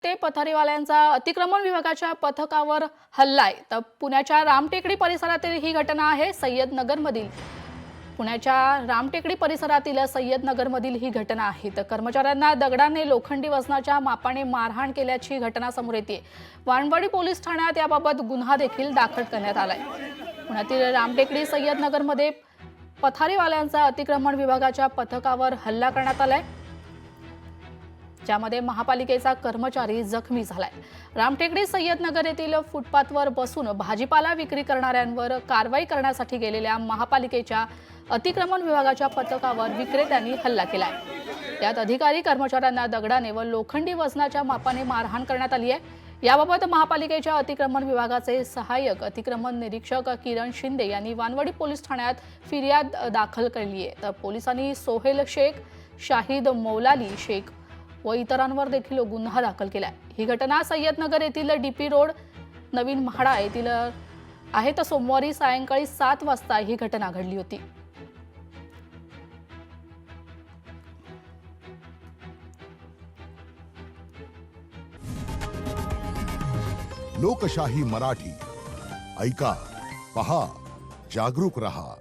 ते पथारीवाल्यांचा अतिक्रमण विभागाच्या पथकावर हल्ला आहे। तर पुण्याच्या रामटेकडी परिसरातील ही घटना आहे। पुण्याच्या रामटेकडी परिसरातील सय्यदनगरमधील ही घटना आहे। तर कर्मचाऱ्यांना दगडाने लोखंडी वजनाच्या मापाने मारहाण केल्याची घटना समोर येते। वानवडी पोलीस ठाण्यात याबाबत गुन्हा देखील दाखल करण्यात आलाय। पुण्यातील रामटेकडी सय्यदनगरमध्ये पथारीवाल्यांचा अतिक्रमण विभागाच्या पथकावर हल्ला करण्यात आलाय, ज्यामध्ये महापालिकेचा कर्मचारी जखमी झालाय। रामटेकडी सय्यदनगर येथील फुटपाथवर बसून भाजीपाला विक्री करणाऱ्यांवर कारवाई करण्यासाठी गेलेल्या महापालिकेच्या अतिक्रमण विभागाच्या पथकावर विक्रेत्यांनी हल्ला केलाय। यात अधिकारी कर्मचाऱ्यांना दगडाने व लोखंडी वजनाच्या मापाने मारहाण करण्यात आली आहे। याबाबत महापालिकेच्या अतिक्रमण विभागाचे सहाय्यक अतिक्रमण निरीक्षक किरण शिंदे यांनी वानवडी पोलीस ठाण्यात फिर्याद दाखल केली आहे। तर पोलिसांनी सोहेल शेख, शाहिद मौलाली शेख व इतरांवर देखील गुन्हा दाखल केलाय। ही घटना सय्यदनगर येथील डीपी रोड नवीन म्हाडा येथील आहे। तर सोमवारी सायंकाळी 7 वाजता ही घटना घडली होती। लोकशाही मराठी ऐका, पहा, जागरूक रहा।